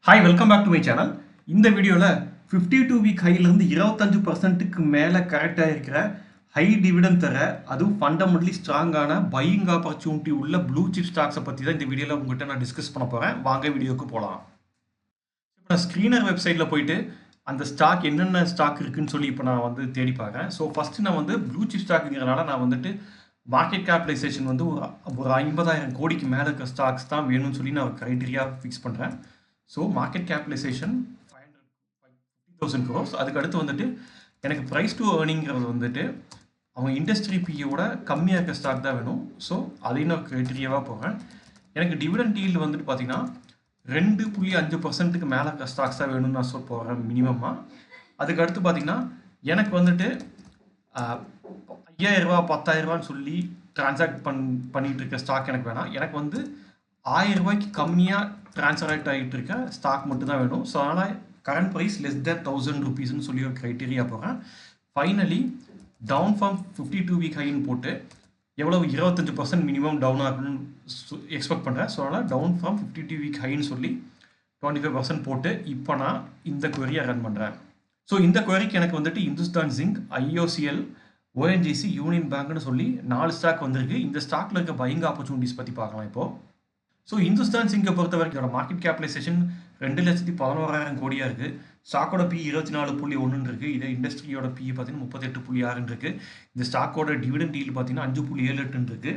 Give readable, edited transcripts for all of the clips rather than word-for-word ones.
Hi welcome back to my channel. இந்த வீடியோவில் 52 week ஹையிலிருந்து 25%க்கு மேலே கரெக்டாக இருக்கிற ஹை டிவிடன் தர அதுவும் ஃபண்டமெண்டலி ஸ்ட்ராங்கான பையிங் ஆப்பர்ச்சுனிட்டி உள்ள ப்ளூ சிப் ஸ்டாக்ஸை பற்றி தான் இந்த வீடியோவில் உங்கள்கிட்ட நான் டிஸ்கஸ் பண்ண போகிறேன். வாங்க வீடியோக்கு போகலாம். இப்போ நான் ஸ்க்ரீனர் வெப்சைட்டில் போயிட்டு அந்த ஸ்டாக் என்னென்ன ஸ்டாக் இருக்குன்னு சொல்லி இப்போ நான் வந்து தேடி பார்க்குறேன். ஸோ ஃபஸ்ட்டு நான் வந்து ப்ளூ சிப் ஸ்டாக்குங்கிறனால நான் வந்துட்டு மார்க்கெட் கேபிடலைசேஷன் வந்து ஒரு 50,000 கோடிக்கு மேலே இருக்கிற ஸ்டாக்ஸ் தான் வேணும்னு சொல்லி நான் க்ரைட்டீரியா ஃபிக்ஸ் பண்ணுறேன். So market capitalisation 50,000 crores. அதுக்கு அடுத்து வந்துட்டு எனக்கு ப்ரைஸ் டு ஏர்னிங்கிறது வந்துட்டு அவங்க இண்டஸ்ட்ரி பியோட கம்மியாக இருக்க ஸ்டாக் தான் வேணும். ஸோ அதையும் நான் க்ரைட்டீரியாவாக போகிறேன். எனக்கு டிவிடெண்ட் ஈல்டு வந்துட்டு பார்த்தீங்கன்னா 2.5%க்கு மேலே இருக்க ஸ்டாக்ஸ் தான் வேணும்னு நான் போகிறேன் மினிமமாக. அதுக்கு அடுத்து பார்த்தீங்கன்னா எனக்கு வந்துட்டு 5,000 10,000 சொல்லி ட்ரான்சாக்ட் பண்ணிகிட்டு இருக்க ஸ்டாக் எனக்கு வேணாம். எனக்கு வந்து 1,000 ரூபாய்க்கு கம்மியாக ட்ரான்ஸ்ஃபர் ஆகிட்டு இருக்க ஸ்டாக் மட்டும் தான் வேணும். ஸோ அதனால் கரண்ட் ப்ரைஸ் லெஸ் தேன் 1,000 rupeesன்னு சொல்லி ஒரு க்ரைட்டீரியா போகிறேன். ஃபைனலி டவுன் ஃப்ரம் 52 வீக் ஹைன்னு போட்டு எவ்வளோ 25% மினிமம் டவுன் ஆகணும்னு எக்ஸ்பெக்ட் பண்ணுறேன். ஸோ அதனால் டவுன் ஃப்ரம் 52 வீக் ஹைன்னு சொல்லி 25% போட்டு இப்போ நான் இந்த query-யை ரன் பண்ணுறேன். ஸோ இந்த query-க்கு எனக்கு வந்துட்டு Hindustan zinc, IOCL, ONGC, union பேங்க்னு சொல்லி 4 ஸ்டாக் வந்திருக்கு. இந்த ஸ்டாக்கில் இருக்க பையிங் ஆப்பர்ச்சுனிட்டிஸ் பற்றி பார்க்கலாம் இப்போது. ஸோ இந்துஸ்தான் சிங்கை பொறுத்த வரைக்கும் இதோட மார்க்கெட் கேபிடலைசேஷன் 2,11,000 கோடியாக இருக்குது. ஸ்டாக்கோட பி 24.1 இருக்குது. இதே இண்டஸ்ட்ரியோட பி பார்த்தீங்கன்னா 38.6 இருக்குது. இந்த ஸ்டாக்கோட டிவிடெண்ட் ஈல்டு பார்த்தீங்கன்னா 5.78 இருக்குது.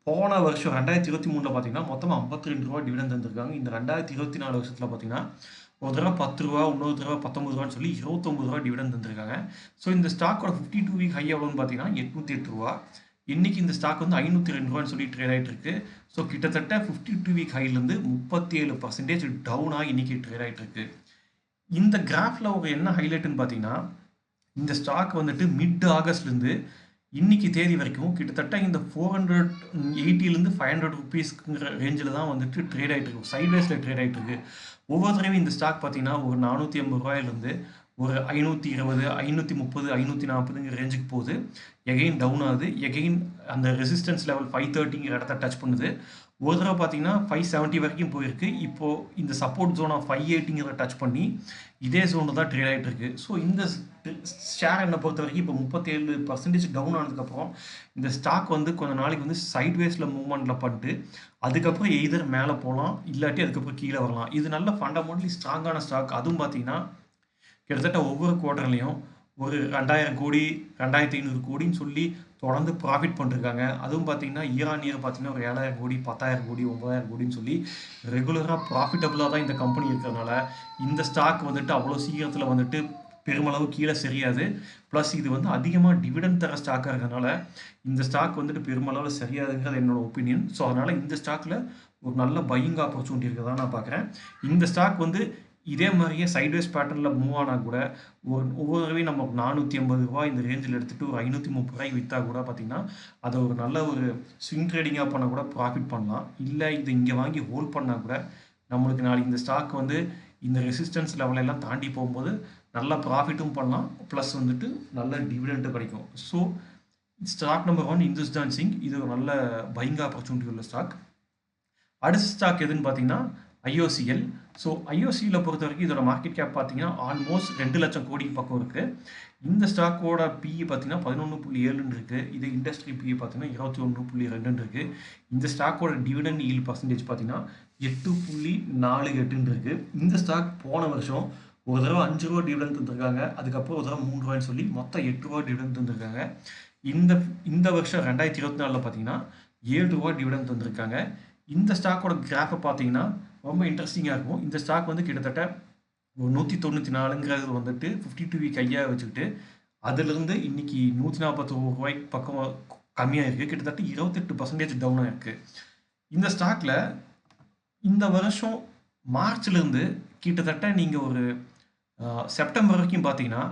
போன வருஷம் 2023 பார்த்தீங்கன்னா மொத்தமாக 52 ரூபா டிவிடெண்ட் தந்திருக்காங்க. இந்த 2024 வருஷத்தில் பார்த்தீங்கன்னா ஒரு தடவை 10 ரூபா, இன்னொரு தடவை 19 ரூபான்னு சொல்லி 29 ரூபா டிவிடெண்ட் தந்திருக்காங்க. ஸோ இந்த ஸ்டாக்கோட 52 வீக் ஹை எவ்வளோன்னு பார்த்தீங்கன்னா 808 ரூபா. இன்றைக்கி இந்த ஸ்டாக் வந்து 502 ரூபான்னு சொல்லி ட்ரேட் ஆகிட்டு இருக்கு. ஸோ கிட்டத்தட்ட 52 வீக் ஹைலேருந்து 37% டவுனாக இன்றைக்கி ட்ரேட் ஆகிட்டு இருக்கு. இந்த கிராஃபில் ஒரு என்ன ஹைலைட்டுன்னு பார்த்தீங்கன்னா இந்த ஸ்டாக் வந்துட்டு மிட் ஆகஸ்ட்லேருந்து இன்றைக்கி தேதி வரைக்கும் கிட்டத்தட்ட இந்த 480லேருந்து 500 rupeesங்கிற ரேஞ்சில் தான் வந்துட்டு ட்ரேட் ஆகிட்டு இருக்கு. சைட்வேஸில் ட்ரேட் ஆகிட்டு இருக்கு. ஒவ்வொரு தடவையும் இந்த ஸ்டாக் பார்த்தீங்கன்னா ஒரு 480 ரூபாயிலேருந்து ஒரு 520, 530, 540ங்கிற ரேஞ்சுக்கு போகுது. எகெயின் டவுன் ஆகுது. எகெயின் அந்த ரெசிஸ்டன்ஸ் லெவல் 530ங்கிற இடத்த டச் பண்ணுது. ஒரு தடவை பார்த்தீங்கன்னா 570 வரைக்கும் போயிருக்கு. இப்போது இந்த சப்போர்ட் ஜோனாக 580ங்கிறத டச் பண்ணி இதே ஜோனில் தான் ட்ரேட் ஆகிட்டு இருக்கு. ஸோ இந்த ஷேர் என்னை பொறுத்த வரைக்கும் இப்போ 37% டவுன் ஆனதுக்கப்புறம் இந்த ஸ்டாக் வந்து கொஞ்ச நாளைக்கு வந்து சைட்வேஸில் மூவ்மெண்ட்டில் பண்ணிட்டு அதுக்கப்புறம் எய்தர் மேலே போகலாம் இல்லாட்டி அதுக்கப்புறம் கீழே வரலாம். இது நல்ல ஃபண்டமெண்டலி ஸ்ட்ராங்கான ஸ்டாக். அதுவும் பார்த்தீங்கன்னா கிட்டத்தட்ட ஒவ்வொரு குவார்ட்டர்லையும் ஒரு 2,000 கோடி 2,500 கோடின்னு சொல்லி தொடர்ந்து ப்ராஃபிட் பண்ணிருக்காங்க. அதுவும் பார்த்தீங்கன்னா இயர் ஆன் இயர் பார்த்தீங்கன்னா ஒரு 7,000 கோடி 10,000 கோடி 9,000 கோடின்னு சொல்லி ரெகுலராக ப்ராஃபிட்டபுளாக தான் இந்த கம்பெனி இருக்கிறதுனால இந்த ஸ்டாக் வந்துட்டு அவ்வளோ சீக்கிரத்தில் வந்துட்டு பெருமளவு கீழே சரியாது. ப்ளஸ் இது வந்து அதிகமாக டிவிடெண்ட் தர ஸ்டாக்காக இருக்கிறதுனால இந்த ஸ்டாக் வந்துட்டு பெருமளவில் சரியாதுங்கிறது என்னோட ஒப்பீனியன். ஸோ அதனால் இந்த ஸ்டாக்கில் ஒரு நல்ல பையிங் ஆப்பர்ச்சுனிட்டி இருக்கிறதா நான் பார்க்குறேன். இந்த ஸ்டாக் வந்து இதே மாதிரியே சைட்வேஸ் பேட்டர்னில் மூவ் ஆனால் கூட ஒவ்வொரு தடவையும் நம்ம 480 ரூபா இந்த ரேஞ்சில் எடுத்துகிட்டு ஒரு 530 ரூபாய்க்கு விற்றா கூட பார்த்திங்கன்னா அதை ஒரு நல்ல ஒரு ஸ்விங் ட்ரேடிங்காக பண்ணால் கூட ப்ராஃபிட் பண்ணலாம். இல்லை இது இங்கே வாங்கி ஹோல்ட் பண்ணால் கூட நம்மளுக்கு நாளைக்கு இந்த ஸ்டாக் வந்து இந்த ரெசிஸ்டன்ஸ் லெவலெல்லாம் தாண்டி போகும்போது நல்லா ப்ராஃபிட்டும் பண்ணலாம். ப்ளஸ் வந்துட்டு நல்ல டிவிடெண்ட்டும் கிடைக்கும். So stock number 1 Hindustan Zinc. இது ஒரு நல்ல பையிங் ஆப்பர்ச்சுனிட்டி உள்ள ஸ்டாக். அடுத்த ஸ்டாக் எதுன்னு பார்த்தீங்கன்னா IOCL. ஸோ IOCL பொறுத்த வரைக்கும் இதோட மார்க்கெட் கேப் பார்த்தீங்கன்னா ஆல்மோஸ்ட் 2 லட்சம் கோடிக்கு பக்கம் இருக்குது. இந்த ஸ்டாக்கோட பிஇ பார்த்தீங்கன்னா 11.7 இருக்குது. இது இண்டஸ்ட்ரி பிஇ பார்த்தீங்கன்னா 21.2 இருக்குது. இந்த ஸ்டாக்கோட டிவிடெண்ட் ஈல்டு பர்சன்டேஜ் பார்த்தீங்கன்னா 8.48 இருக்குது. இந்த ஸ்டாக் போன வருஷம் ஒரு தடவை 5 ரூபா டிவிடெண்ட் தந்திருக்காங்க. அதுக்கப்புறம் ஒரு தடவை 3 ரூபான்னு சொல்லி மொத்தம் 8 ரூபா டிவிடெண்ட் தந்திருக்காங்க. இந்த வருஷம் 2024 பார்த்தீங்கன்னா 7 ரூபா டிவிடெண்ட் தந்திருக்காங்க. இந்த ஸ்டாக்கோட கிராஃபை பார்த்தீங்கன்னா ரொம்ப இன்ட்ரெஸ்டிங்காக இருக்கும். இந்த ஸ்டாக் வந்து கிட்டத்தட்ட ஒரு 194ங்கிறது வந்துட்டு 52 வீக் ஹையாக வச்சுக்கிட்டு அதிலிருந்து இன்னைக்கு 141 ரூபாய்க்கு பக்கம் கம்மியாக இருக்குது. கிட்டத்தட்ட 28% டவுனாக இருக்குது. இந்த ஸ்டாக்கில் இந்த வருஷம் மார்ச்லேருந்து கிட்டத்தட்ட நீங்கள் ஒரு செப்டம்பர் வரைக்கும் பார்த்தீங்கன்னா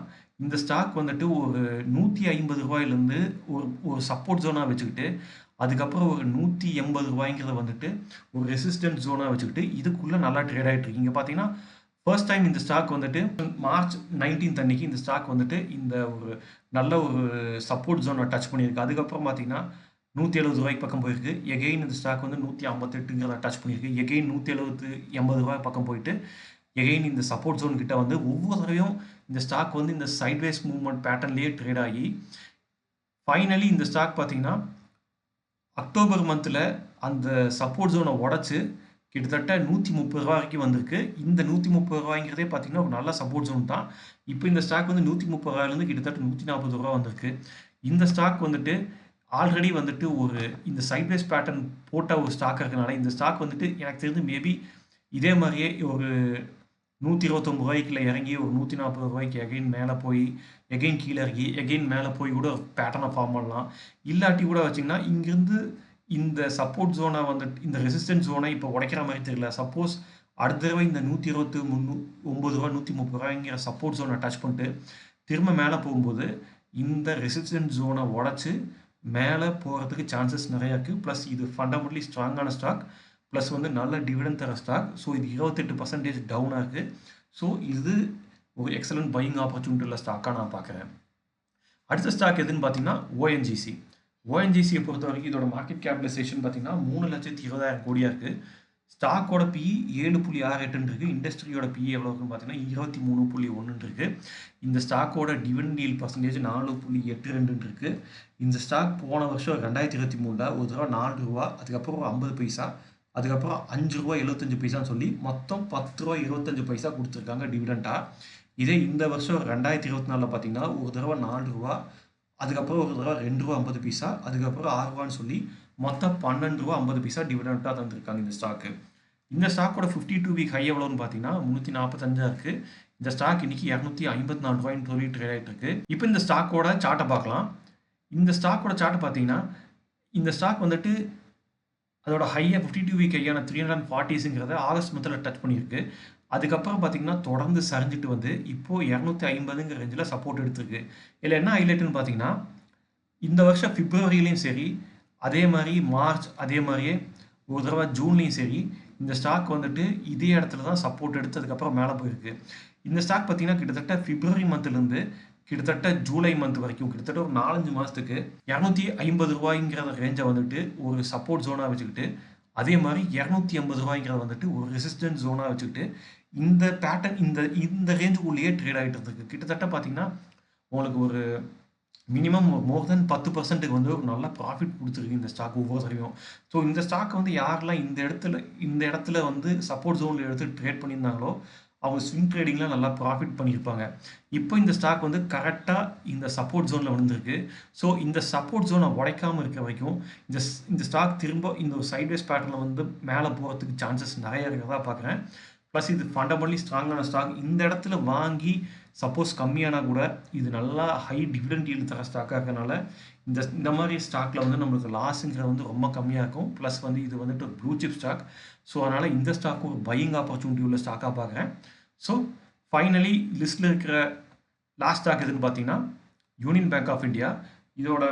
இந்த ஸ்டாக் வந்துட்டு ஒரு 150 ரூபாயிலேருந்து ஒரு சப்போர்ட் ஜோனாக வச்சுக்கிட்டு அதுக்கப்புறம் ஒரு 180 ரூபாய்ங்கிறத வந்துட்டு ஒரு ரெசிஸ்டன்ட் ஜோனாக வச்சுக்கிட்டு இதுக்குள்ளே நல்லா ட்ரேட் ஆகிட்டு இருக்கு. இங்கே பார்த்தீங்கன்னா ஃபர்ஸ்ட் டைம் இந்த ஸ்டாக் வந்துட்டு மார்ச் 19 அன்னைக்கு இந்த ஸ்டாக் வந்துட்டு இந்த ஒரு நல்ல ஒரு சப்போர்ட் ஜோனை டச் பண்ணியிருக்கு. அதுக்கப்புறம் பார்த்தீங்கன்னா 170 ரூபாய்க்கு பக்கம் போயிருக்கு. எகெயின் இந்த ஸ்டாக் வந்து 158ங்கிறத டச் பண்ணியிருக்கு. எகெயின் 170 80 ரூபாய் பக்கம் போயிட்டு எகைன் இந்த சப்போர்ட் ஜோன் கிட்ட வந்து ஒவ்வொரு தடவையும் இந்த ஸ்டாக் வந்து இந்த சைட்வேஸ் மூவ்மெண்ட் பேட்டர்ன்லேயே ட்ரேட் ஆகி ஃபைனலி இந்த ஸ்டாக் பார்த்தீங்கன்னா அக்டோபர் மந்தில் அந்த சப்போர்ட் ஜோனை உடச்சி கிட்டத்தட்ட 130 ரூபா வரைக்கும் வந்திருக்கு. இந்த 130 ரூபாய்ங்கிறதே பார்த்தீங்கன்னா ஒரு நல்ல சப்போர்ட் ஜோன் தான். இப்போ இந்த ஸ்டாக் வந்து 130 ரூபாயிலேருந்து கிட்டத்தட்ட 140 ரூபா வந்திருக்கு. இந்த ஸ்டாக் வந்துட்டு ஆல்ரெடி வந்துட்டு ஒரு இந்த சைட்வேஸ் பேட்டர்ன் போட்ட ஒரு ஸ்டாக் இருக்கனால இந்த ஸ்டாக் வந்துட்டு எனக்கு தெரிஞ்சு மேபி இதே மாதிரியே ஒரு 129 ரூபாய்க்குள்ள இறங்கி ஒரு 140 ரூபாய்க்கு எகைன் மேலே போய் எகைன் கீழே இறங்கி எகைன் மேலே போய் கூட பேட்டர்னை ஃபார்ம் பண்ணலாம். இல்லாட்டி கூட வச்சிங்கன்னா இங்கிருந்து இந்த சப்போர்ட் ஜோனை வந்துட்டு இந்த ரெசிஸ்டன்ஸ் ஜோனை இப்போ உடைக்கிற மாதிரி தெரியல. சப்போஸ் அடுத்த தடவை இந்த 129 ரூபா 130 ரூபாய்ங்கிற சப்போர்ட் ஜோனை டச் பண்ணிட்டு திரும்ப மேலே போகும்போது இந்த ரெசிஸ்டன்ஸ் ஜோனை உடச்சி மேலே போகிறதுக்கு சான்சஸ் நிறையா இருக்குது. ப்ளஸ் இது ஃபண்டமெண்டலி ஸ்ட்ராங்கான ஸ்டாக், ப்ளஸ் வந்து நல்ல டிவிடெண்ட் தர ஸ்டாக். ஸோ இது 28% டவுனாக இருக்குது. ஸோ இது ஒரு எக்ஸலண்ட் பையிங் ஆப்பர்ச்சுனிட்டி உள்ள ஸ்டாக்காக நான் பார்க்குறேன். அடுத்த ஸ்டாக் எதுன்னு பார்த்தீங்கன்னா ஓஎன்ஜிசி. ஓஎன்ஜிசியை பொறுத்த வரைக்கும் இதோட மார்க்கெட் கேபிடலைசேஷன் பார்த்தீங்கன்னா 3,20,000 கோடியாக இருக்குது. ஸ்டாக்கோட பிஇ 7.68 இருக்குது. இண்டஸ்ட்ரியோட பிஇ எவ்வளோ இருக்குன்னு பார்த்தீங்கன்னா 23.1 இருக்குது. இந்த ஸ்டாக்கோட டிவிடெண்ட் ஈல்ட் பர்சன்டேஜ் 4.82 இருக்குது. இந்த ஸ்டாக் போன வருஷம் 2023 ஒரு தடவை 4 ரூபா, அதுக்கப்புறம் 50 பைசா, அதுக்கப்புறம் 5 ரூபா 75 பைசான்னு சொல்லி மொத்தம் 10 ரூபா 25 பைசா கொடுத்துருக்காங்க டிவிடெண்டாக. இதே இந்த வருஷம் 2024 பார்த்தீங்கன்னா ஒரு தடவை 4 ரூபா, அதுக்கப்புறம் ஒரு தடவை 2 ரூபா 50 பைசா, அதுக்கப்புறம் 6 ரூபான்னு சொல்லி மொத்தம் 12 ரூபா 50 பைசா டிவிடெண்டாக தந்திருக்காங்க இந்த ஸ்டாக்கு. இந்த ஸ்டாக்கோட 52 வீக் ஹை எவ்வளோன்னு பார்த்தீங்கன்னா 345 இருக்குது. இந்த ஸ்டாக் இன்னைக்கு 254 ரூபாய்ன்னு சொல்லி ட்ரேட் ஆகிட்டு இருக்கு. இப்போ இந்த ஸ்டாக்கோட சார்ட்டை பார்க்கலாம். இந்த ஸ்டாக்கோட சார்ட்டை பார்த்தீங்கன்னா இந்த ஸ்டாக் வந்துட்டு அதோட ஹையை 52 வீக் ஹையான 340ங்கிறத ஆகஸ்ட் மந்தில் டச் பண்ணியிருக்கு. அதுக்கப்புறம் பார்த்தீங்கன்னா தொடர்ந்து சரிஞ்சிட்டு வந்து இப்போது 250ங்கிற ரேஞ்சில் சப்போர்ட் எடுத்திருக்கு. இதில் என்ன ஹைலைட்டுன்னு பார்த்தீங்கன்னா இந்த வருஷம் பிப்ரவரியிலையும் சரி, அதே மாதிரி மார்ச், அதே மாதிரியே ஒரு தடவை ஜூன்லேயும் சரி இந்த ஸ்டாக் வந்துட்டு இதே இடத்துல தான் சப்போர்ட் எடுத்து அதுக்கப்புறம் மேலே போயிருக்கு. இந்த ஸ்டாக் பார்த்தீங்கன்னா கிட்டத்தட்ட பிப்ரவரி மந்த்லேருந்து கிட்டத்தட்ட ஜூலை மந்த் வரைக்கும் கிட்டத்தட்ட ஒரு 4-5 மாதத்துக்கு 250 ரூபாய்ங்கிற ரேஞ்சை வந்துட்டு ஒரு சப்போர்ட் ஜோனாக வச்சுக்கிட்டு, அதே மாதிரி 280 ரூபாய்ங்கிறத வந்துட்டு ஒரு ரெசிஸ்டன்ஸ் ஜோனாக வச்சுக்கிட்டு இந்த பேட்டர்ன் இந்த ரேஞ்சுக்குள்ளேயே ட்ரேட் ஆகிட்டு இருக்கு. கிட்டத்தட்ட பார்த்தீங்கன்னா உங்களுக்கு ஒரு மினிமம் மோர் தென் 10%க்கு வந்து ஒரு நல்ல ப்ராஃபிட் கொடுத்துருக்கு இந்த ஸ்டாக் ஒவ்வொரு தடவையும். ஸோ இந்த ஸ்டாக் வந்து யாரெல்லாம் இந்த இடத்துல வந்து சப்போர்ட் ஜோனில் எடுத்து ட்ரேட் பண்ணியிருந்தாங்களோ அவங்க ஸ்விங் ட்ரேடிங்கில் நல்லா ப்ராஃபிட் பண்ணியிருப்பாங்க. இப்போ இந்த ஸ்டாக் வந்து கரெக்டாக இந்த சப்போர்ட் ஜோனில் வந்திருக்கு. ஸோ இந்த சப்போர்ட் ஜோனை உடைக்காமல் இருக்க வரைக்கும் இந்த ஸ்டாக் திரும்ப இந்த ஒரு சைட்வேஸ் பேட்டர்னில் வந்து மேலே போகிறதுக்கு சான்சஸ் நிறைய இருக்கிறதா பார்க்குறேன். ப்ளஸ் இது ஃபண்டமெண்டலி ஸ்ட்ராங்கான ஸ்டாக். இந்த இடத்துல வாங்கி சப்போஸ் கம்மியானா கூட இது நல்லா ஹை டிவிடெண்ட் ஈல்டு தர ஸ்டாக்காக இருக்கனால இந்த மாதிரி ஸ்டாக்கில் வந்து நம்மளுக்கு லாஸுங்கிறது வந்து ரொம்ப கம்மியாக இருக்கும். ப்ளஸ் வந்து இது வந்துட்டு ஒரு ப்ளூ சிப் ஸ்டாக். ஸோ அதனால் இந்த ஸ்டாக் ஒரு பையிங் ஆப்பர்ச்சுனிட்டி உள்ள ஸ்டாக்காக பார்க்குறேன். ஸோ ஃபைனலி லிஸ்ட்டில் இருக்கிற லாஸ்ட் ஸ்டாக் எதுன்னு பார்த்தீங்கன்னா யூனியன் பேங்க் ஆஃப் இந்தியா. இதோட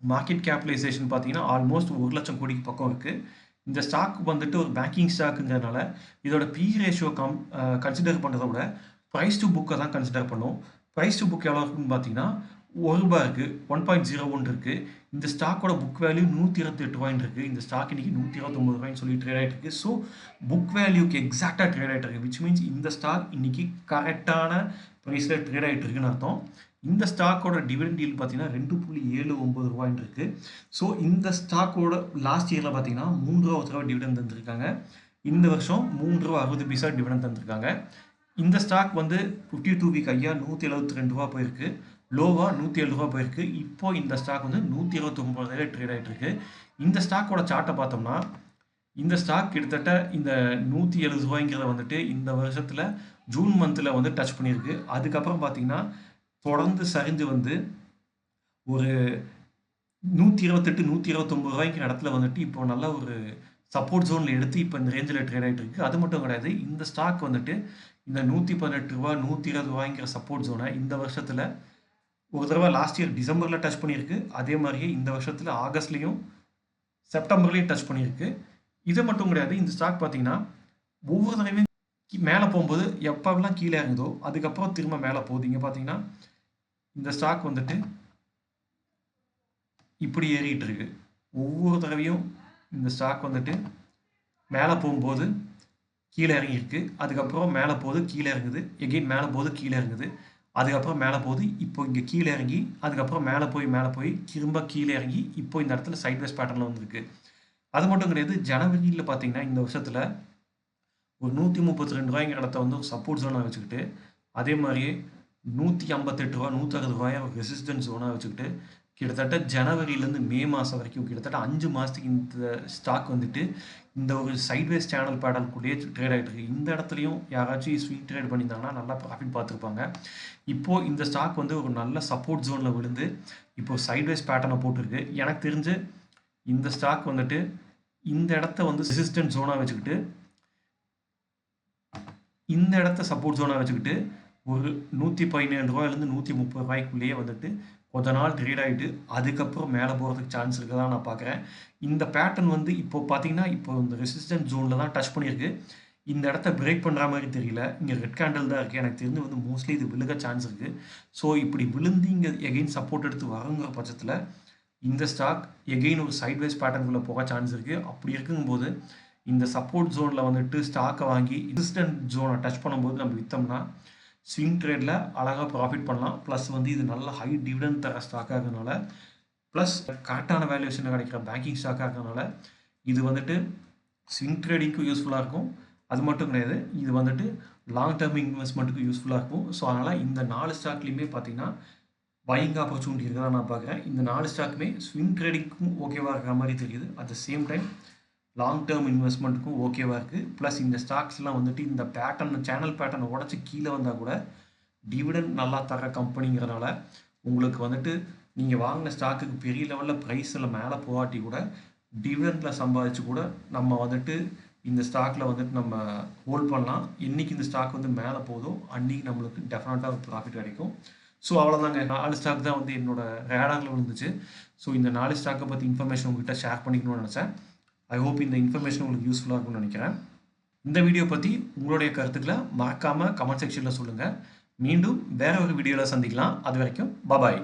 மார்க்கெட் கேபிடலைசேஷன் பார்த்தீங்கன்னா ஆல்மோஸ்ட் 1 லட்சம் கோடிக்கு பக்கம் இருக்குது. இந்த ஸ்டாக் வந்துட்டு ஒரு பேங்கிங் ஸ்டாக்குங்கிறதுனால இதோட பி ரேஷியோ கன்சிடர் பண்ணுறத விட ப்ரைஸ் டு புக்கை தான் கன்சிடர் பண்ணும். ப்ரைஸ் டு புக் எவ்வளோ இருக்குன்னு பார்த்தீங்கன்னா ₹1 இருக்குது, 1.01 இருக்குது. இந்த ஸ்டாக்கோட புக் வேல்யூ 128 ரூபாய்ன்னு இருக்குது. இந்த ஸ்டாக் இன்னைக்கு 129 ரூபாய்ன்னு சொல்லி ட்ரேட் ஆகிட்டு இருக்கு. ஸோ புக் வேல்யூக்கு எக்ஸாக்டாக ட்ரேட் ஆகிட்டு இருக்கு. விச் மீன்ஸ் இந்த ஸ்டாக் இன்னைக்கு கரெக்டான ப்ரைஸில் ட்ரேட் ஆகிட்டு இருக்குன்னு அர்த்தம். இந்த ஸ்டாக்கோட டிவிடெண்ட் ஈல்டு பார்த்தீங்கன்னா 2.79 ரூபாய்ன்னு இருக்குது. ஸோ இந்த ஸ்டாக்கோட லாஸ்ட் இயரில் பார்த்தீங்கன்னா 3 ரூபா ஒரு தடவை டிவிடெண்ட் தந்திருக்காங்க. இந்த வருஷம் 3 ரூபா 60 பைசா டிவிடெண்ட் தந்திருக்காங்க. இந்த ஸ்டாக் வந்து 52 வீக் ஐயா 172 ரூபா போயிருக்கு, லோவாக 107 ரூபா போயிருக்கு. இப்போ இந்த ஸ்டாக் வந்து 129 ட்ரேட் ஆகிட்டு இருக்கு. இந்த ஸ்டாக்கோட சார்ட்டை பார்த்தோம்னா இந்த ஸ்டாக் கிட்டத்தட்ட இந்த 170 ரூபாய்ங்கிறத வந்துட்டு இந்த வருஷத்தில் ஜூன் மந்தில் வந்து டச் பண்ணியிருக்கு. அதுக்கப்புறம் பார்த்தீங்கன்னா தொடர்ந்து சரிஞ்சு வந்து ஒரு 128 129 ரூபாய்ங்கிற இடத்துல வந்துட்டு இப்போ நல்ல ஒரு சப்போர்ட் ஜோனில் எடுத்து இப்போ இந்த ரேஞ்சில் ட்ரேட் ஆகிட்டு இருக்கு. அது மட்டும் கிடையாது, இந்த ஸ்டாக் வந்துட்டு இந்த 118 ரூபா 120 ரூபாய்ங்கிற சப்போர்ட் ஜோனை இந்த வருஷத்தில் ஒரு தடவை லாஸ்ட் இயர் டிசம்பரில் டச் பண்ணியிருக்கு. அதே மாதிரியே இந்த வருஷத்தில் ஆகஸ்ட்லேயும் செப்டம்பர்லேயும் டச் பண்ணியிருக்கு. இது மட்டும் கிடையாது, இந்த ஸ்டாக் பார்த்தீங்கன்னா ஒவ்வொரு தடவையும் மேலே போகும்போது எப்போல்லாம் கீழே இறங்குதோ அதுக்கப்புறம் திரும்ப மேலே போகுது. இங்கே பார்த்தீங்கன்னா இந்த ஸ்டாக் வந்துட்டு இப்படி ஏறிட்டு இருக்கு. ஒவ்வொரு தடவையும் இந்த ஸ்டாக் வந்துட்டு மேலே போகும்போது கீழே இறங்கியிருக்கு. அதுக்கப்புறம் மேலே போகுது, கீழே இறங்குது. எகெயின் மேலே போகுது, கீழே இறங்குது. அதுக்கப்புறம் மேலே போகுது. இப்போ இங்கே கீழே இறங்கி, அதுக்கப்புறம் மேலே போய் திரும்ப கீழே இறங்கி, இப்போ இந்த இடத்துல சைட்வேஸ் பேட்டர்னில் வந்திருக்கு. அது மட்டும் கிடையாது. ஜனவரியில் பார்த்தீங்கன்னா, இந்த வருஷத்துல ஒரு ரூ. 132ங்கிற இடத்த வந்து ஒரு சப்போர்ட் ஜோனா வச்சுக்கிட்டு, அதே மாரியே ரூ. 158 ரூ. 160 ஒரு ரெசிஸ்டன்ஸ் ஜோனா வச்சுக்கிட்டு, கிட்டத்தட்ட ஜனவரியிலேருந்து மே மாதம் வரைக்கும் கிட்டத்தட்ட 5 மாதத்துக்கு இந்த ஸ்டாக் வந்துட்டு இந்த ஒரு சைட்வேஸ் சேனல் பேட்டர்னுக்குள்ளேயே ட்ரேட் ஆகிட்டு இருக்கு. இந்த இடத்துலையும் யாராச்சும் ஸ்விங் ட்ரேட் பண்ணியிருந்தாங்கன்னா நல்லா ப்ராஃபிட் பார்த்துருப்பாங்க. இப்போது இந்த ஸ்டாக் வந்து ஒரு நல்ல சப்போர்ட் ஜோனில் விழுந்து இப்போ சைட்வேஸ் பேட்டர்னை போட்டிருக்கு. எனக்கு தெரிஞ்சு இந்த ஸ்டாக் வந்துட்டு இந்த இடத்த வந்து ரெசிஸ்டன்ட் ஜோனா வச்சுக்கிட்டு, இந்த இடத்த சப்போர்ட் ஜோனா வச்சுக்கிட்டு ஒரு ரூ. 117லேருந்து ரூ. 130க்குள்ளேயே வந்துட்டு கொஞ்ச நாள் ட்ரேட் ஆகிட்டு அதுக்கப்புறம் மேலே போகிறதுக்கு சான்ஸ் இருக்கதா நான் பார்க்குறேன். இந்த பேட்டர்ன் வந்து இப்போ பார்த்தீங்கன்னா, இப்போ இந்த ரெசிஸ்டன்ட் ஜோனில் தான் டச் பண்ணியிருக்கு. இந்த இடத்த பிரேக் பண்ணுற மாதிரி தெரியல. இங்கே ரெட் கேண்டில் தான் இருக்குது. எனக்கு தெரிஞ்சு வந்து மோஸ்ட்லி இது விழுக சான்ஸ் இருக்குது. ஸோ இப்படி விழுந்து இங்கே எகெயின் சப்போர்ட் எடுத்து வருங்கிற பட்சத்தில் இந்த ஸ்டாக் எகெயின் ஒரு சைட்வேஸ் பேட்டர்னுக்குள்ளே போக சான்ஸ் இருக்குது. அப்படி இருக்கும்போது இந்த சப்போர்ட் ஜோனில் வந்துட்டு ஸ்டாக்கை வாங்கி ரெசிஸ்டன்ட் ஜோனை டச் பண்ணும்போது நம்ம விற்றோம்னா ஸ்விங் ட்ரேடில் அழகாக ப்ராஃபிட் பண்ணலாம். ப்ளஸ் வந்து இது நல்ல ஹை டிவிடெண்ட் தர ஸ்டாக்காக இருக்கிறதுனால, ப்ளஸ் கரெக்டான வேல்யூஷனில் கிடைக்கிற பேங்கிங் ஸ்டாக்காக இருக்கிறதுனால இது வந்துட்டு ஸ்விங் ட்ரேடிங்க்கும் யூஸ்ஃபுல்லாக இருக்கும். அது மட்டும் கிடையாது, இது வந்துட்டு லாங் டேர்ம் இன்வெஸ்ட்மெண்ட்டுக்கு யூஸ்ஃபுல்லாக இருக்கும். ஸோ அதனால் இந்த 4 ஸ்டாக்லேயுமே பார்த்தீங்கன்னா பையிங் ஆப்பர்ச்சுனிட்டி இருக்கிறதா நான் பார்க்குறேன். இந்த 4 ஸ்டாக்குமே ஸ்விங் ட்ரேடிங்க்கும் ஓகேவாக இருக்கிற மாதிரி தெரியுது. At the same time long term இன்வெஸ்ட்மெண்ட்டுக்கும் ஓகேவாக இருக்குது. ப்ளஸ் இந்த ஸ்டாக்ஸ்லாம் வந்துட்டு இந்த சேனல் பேட்டர்னை உடச்சி கீழே வந்தால் கூட டிவிடெண்ட் நல்லா தர கம்பெனிங்கிறனால உங்களுக்கு வந்துட்டு நீங்கள் வாங்கின ஸ்டாக்குக்கு பெரிய லெவலில் ப்ரைஸில் மேலே போகாட்டி கூட டிவிடெண்டில் சம்பாதிச்சு கூட நம்ம வந்துட்டு இந்த ஸ்டாக்கில் வந்துட்டு நம்ம ஹோல்ட் பண்ணலாம். என்றைக்கு இந்த ஸ்டாக் வந்து மேலே போதோ அன்றைக்கி நம்மளுக்கு டெஃபினட்டாக ஒரு ப்ராஃபிட் கிடைக்கும். ஸோ அவ்வளோதாங்க. 4 ஸ்டாக் தான் வந்து என்னோட ரேடாரில் விழுந்துச்சு. ஸோ இந்த 4 ஸ்டாக்கை பற்றி இன்ஃபர்மேஷன் உங்கள்கிட்ட ஷேர் பண்ணிக்கணும்னு நினச்சேன். ஐ ஹோப் இந்த இன்ஃபர்மேஷன் உங்களுக்கு யூஸ்ஃபுல்லாக இருக்கும்னு நினைக்கிறேன். இந்த வீடியோ பற்றி உங்களுடைய கருத்துக்களை மறக்காமல் கமெண்ட் செக்ஷனில் சொல்லுங்கள். மீண்டும் வேற ஒரு வீடியோவில் சந்திக்கலாம். அது வரைக்கும் பாய்.